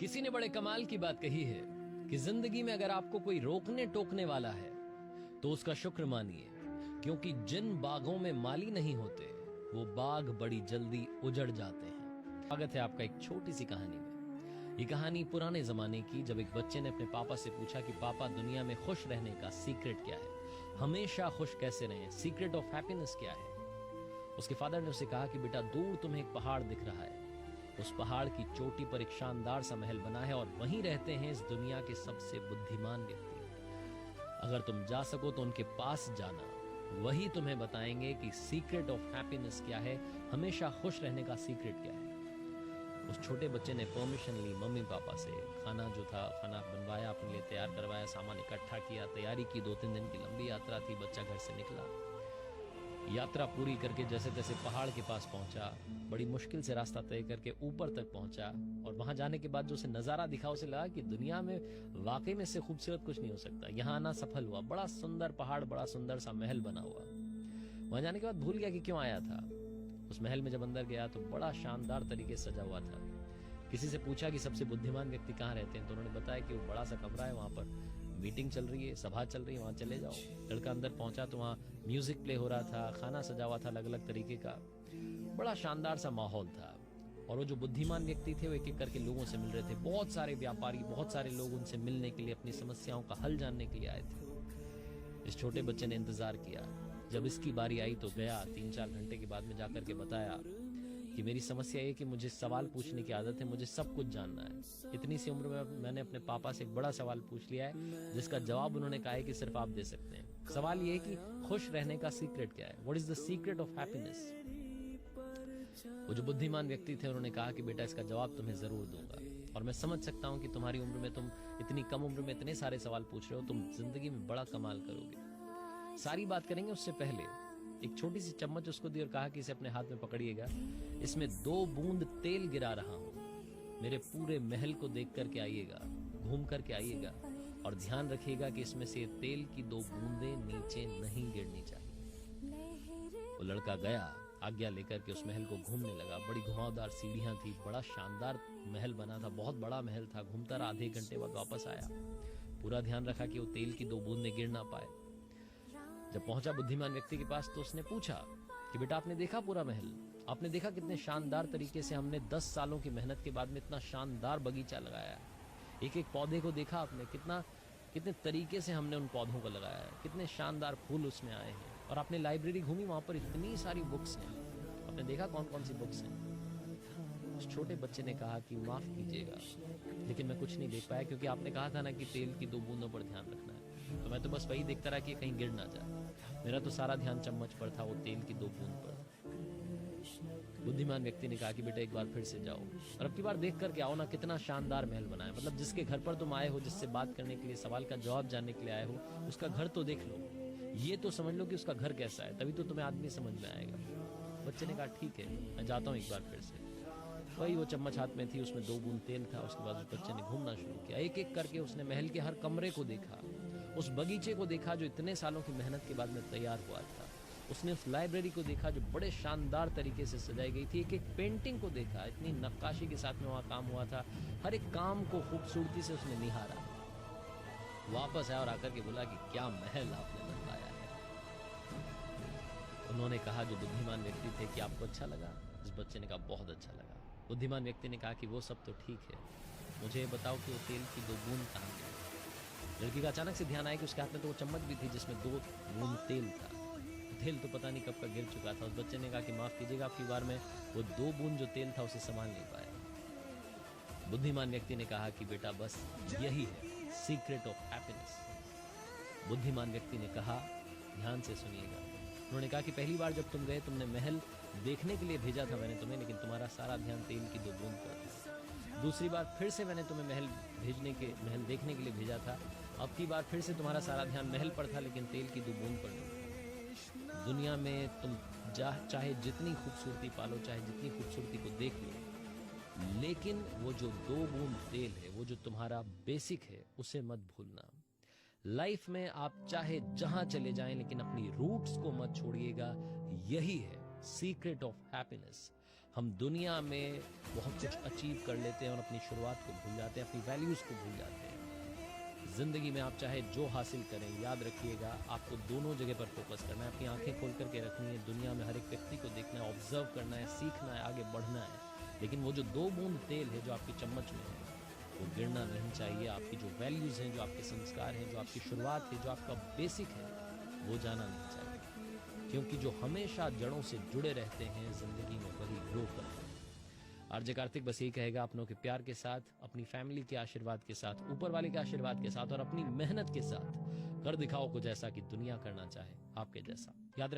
किसी ने बड़े कमाल की बात कही है कि जिंदगी में अगर आपको कोई रोकने टोकने वाला है तो उसका शुक्र मानिए, क्योंकि जिन बागों में माली नहीं होते वो बाग बड़ी जल्दी उजड़ जाते हैं। स्वागत है आपका एक छोटी सी कहानी में। ये कहानी पुराने जमाने की, जब एक बच्चे ने अपने पापा से पूछा कि पापा, दुनिया में खुश रहने का सीक्रेट क्या है, हमेशा खुश कैसे रहें, सीक्रेट ऑफ हैप्पीनेस क्या है। उसके फादर ने उसे कहा कि बेटा, दूर तुम्हें एक पहाड़ दिख रहा है, उस पहाड़ की चोटी पर एक शानदार सा महल बना है और वहीं रहते हैं इस दुनिया के सबसे बुद्धिमान व्यक्ति। अगर तुम जा सको तो उनके पास जाना, वही तुम्हें बताएंगे कि सीक्रेट ऑफ हैप्पीनेस क्या है, हमेशा खुश रहने का सीक्रेट क्या है। उस छोटे बच्चे ने परमिशन ली मम्मी पापा से, खाना जो था खाना बनवाया, अपने लिए तैयार करवाया, सामान इकट्ठा किया, तैयारी की। 2-3 दिन की लंबी यात्रा थी। बच्चा घर से निकला, यात्रा पूरी करके जैसे तैसे पहाड़ के पास पहुंचा, बड़ी मुश्किल से रास्ता तय करके ऊपर तक पहुंचा। और वहां जाने के बाद जो उसे नजारा दिखा, उसे लगा कि दुनिया में वाकई में इससे खूबसूरत कुछ नहीं हो सकता। यहां आना सफल हुआ। बड़ा सुंदर पहाड़, बड़ा सुंदर सा महल बना हुआ। वहां जाने के बाद भूल गया कि क्यों आया था। उस महल में जब अंदर गया तो बड़ा शानदार तरीके से सजा हुआ था। किसी से पूछा कि सबसे बुद्धिमान व्यक्ति कहाँ रहते हैं, तो उन्होंने बताया कि वो बड़ा सा कमरा है, वहां पर मीटिंग चल रही है, सभा चल रही है, वहां चले जाओ। लड़का अंदर पहुंचा तो वहां म्यूजिक प्ले हो रहा था, खाना सजा हुआ था अलग अलग तरीके का, बड़ा शानदार सा माहौल था। और वो जो बुद्धिमान व्यक्ति थे वो एक एक करके लोगों से मिल रहे थे। बहुत सारे व्यापारी, बहुत सारे लोग उनसे मिलने के लिए, अपनी समस्याओं का हल जानने के लिए आए थे। इस छोटे बच्चे ने इंतजार किया। जब इसकी बारी आई तो गया। 3-4 घंटे के बाद में जाकर के बताया कि मेरी समस्या ये कि मुझे सवाल पूछने की आदत है, मुझे सब कुछ जानना है। इतनी सी उम्र में मैंने अपने पापा से एक बड़ा सवाल पूछ लिया है, जिसका जवाब उन्होंने कहा है कि सिर्फ आप दे सकते हैं। सवाल ये है कि खुश रहने का सीक्रेट क्या है, what is the secret of happiness. वो जो बुद्धिमान व्यक्ति थे उन्होंने कहा कि बेटा, इसका जवाब तुम्हें जरूर दूंगा, और मैं समझ सकता हूं कि तुम्हारी उम्र में, तुम इतनी कम उम्र में इतने सारे सवाल पूछ रहे हो, तुम जिंदगी में बड़ा कमाल करोगे। सारी बात करेंगे उससे पहले एक छोटी सी चम्मच उसको दी और कहा कि इसे अपने हाथ में पकड़िएगा, इसमें 2 बूंद तेल गिरा रहा हूं, मेरे पूरे महल को देख करके आइएगा, घूम करके आइएगा, और ध्यान रखिएगा कि इसमें से तेल की 2 बूंदें नीचे नहीं गिरनी चाहिए। वो लड़का गया, आज्ञा लेकर के उस महल को घूमने लगा। बड़ी घुमावदार सीढ़ियां थी, बड़ा शानदार महल बना था, बहुत बड़ा महल था। घूमता रहा, आधे घंटे बाद वापस आया। पूरा ध्यान रखा कि वो तेल की 2 बूंदें गिर ना पाए। जब पहुंचा बुद्धिमान व्यक्ति के पास तो उसने पूछा कि बेटा, आपने देखा पूरा महल, आपने देखा कितने शानदार तरीके से हमने 10 सालों की मेहनत के बाद में इतना शानदार बगीचा लगाया है। एक एक पौधे को देखा आपने, कितने तरीके से हमने उन पौधों को लगाया है, कितने शानदार फूल उसमें आए हैं। और आपने लाइब्रेरी घूमी, वहां पर इतनी सारी बुक्स हैं, आपने देखा कौन कौन सी बुक्स हैं। उस छोटे बच्चे ने कहा कि माफ कीजिएगा, लेकिन मैं कुछ नहीं देख पाया, क्योंकि आपने कहा था ना कि तेल की 2 बूंदों पर ध्यान रखना है, तो मैं तो बस वही देखता रहा कि कहीं गिर ना जाए। मेरा तो सारा ध्यान चम्मच पर था, वो तेल की 2 बूंद पर। बुद्धिमान व्यक्ति ने कहा कि बेटा, एक बार फिर से जाओ और अब की बार देख करके आओ ना, कितना शानदार महल बना है। मतलब जिसके घर पर तुम आए हो, जिससे बात करने के लिए, सवाल का जवाब जानने के लिए आए हो, उसका घर तो देख लो, ये तो समझ लो कि उसका घर कैसा है, तभी तो तुम्हें आदमी समझ में आएगा। बच्चे ने कहा ठीक है, मैं जाता हूँ एक बार फिर से। वही वो चम्मच हाथ में थी, उसमें 2 बूंद तेल था। उसके बाद उस बच्चे ने घूमना शुरू किया। एक एक करके उसने महल के हर कमरे को देखा, उस बगीचे को देखा जो इतने सालों की मेहनत के बाद में तैयार हुआ था। उसने उस लाइब्रेरी को देखा जो बड़े शानदार तरीके से सजाई गई थी। एक एक पेंटिंग को देखा, इतनी नक्काशी के साथ में वहां काम हुआ था। हर एक काम को खूबसूरती से उसने निहारा। वापस आया और आकर के बोला कि क्या महल आपने बनवाया है। उन्होंने कहा, जो बुद्धिमान व्यक्ति थे, कि आपको अच्छा लगा। इस बच्चे ने कहा बहुत अच्छा लगा। बुद्धिमान व्यक्ति ने कहा कि वो सब तो ठीक है, मुझे बताओ कि वो तेल की 2 बूंद कहाँ गई। लड़की का अचानक से ध्यान आया कि उसके हाथ में तो वो चम्मच भी थी जिसमें 2 बूंद तेल था। तेल तो पता नहीं कब का गिर चुका था। उस बच्चे ने कहा कि माफ कीजिएगा, आपकी बार में वो 2 बूंद जो तेल था उसे संभाल नहीं पाया। बुद्धिमान व्यक्ति ने कहा कि बेटा, बस यही है सीक्रेट ऑफ हैप्पीनेस। बुद्धिमान व्यक्ति ने कहा, ध्यान से सुनिएगा। उन्होंने कहा कि पहली बार जब तुम गए, तुमने महल देखने के लिए भेजा था मैंने तुम्हें, लेकिन तुम्हारा सारा ध्यान तेल की 2 बूंद पर था। दूसरी बार फिर से मैंने तुम्हें महल देखने के लिए भेजा था। अब की बार फिर से तुम्हारा सारा ध्यान महल पर था, लेकिन तेल की 2 बूंद पर नहीं। दुनिया में तुम चाहे जितनी खूबसूरती पालो, चाहे जितनी खूबसूरती को देख लो, लेकिन वो जो 2 बूंद तेल है, वो जो तुम्हारा बेसिक है, उसे मत भूलना। लाइफ में आप चाहे जहां चले जाएं, लेकिन अपनी रूट्स को मत छोड़िएगा। यही है सीक्रेट ऑफ हैप्पीनेस। हम दुनिया में बहुत कुछ अचीव कर लेते हैं और अपनी शुरुआत को भूल जाते हैं, अपनी वैल्यूज को भूल जाते हैं। जिंदगी में आप चाहे जो हासिल करें, याद रखिएगा आपको दोनों जगह पर फोकस करना है। अपनी आंखें खोल करके रखनी है, दुनिया में हर एक व्यक्ति को देखना है, ऑब्जर्व करना है, सीखना है, आगे बढ़ना है। लेकिन वो जो 2 बूंद तेल है जो आपकी चम्मच में है, वो गिरना नहीं चाहिए। आपकी जो वैल्यूज हैं, जो आपके संस्कार हैं, जो आपकी शुरुआत है, जो आपका बेसिक है, वो जाना नहीं चाहिए। क्योंकि जो हमेशा जड़ों से जुड़े रहते हैं जिंदगी में, वही ग्रो करते हैं। आरजे कार्तिक बस यही कहेगा, अपनों के प्यार के साथ, अपनी फैमिली के आशीर्वाद के साथ, ऊपर वाले के आशीर्वाद के साथ और अपनी मेहनत के साथ कर दिखाओ कुछ ऐसा कि दुनिया करना चाहे आपके जैसा। याद रख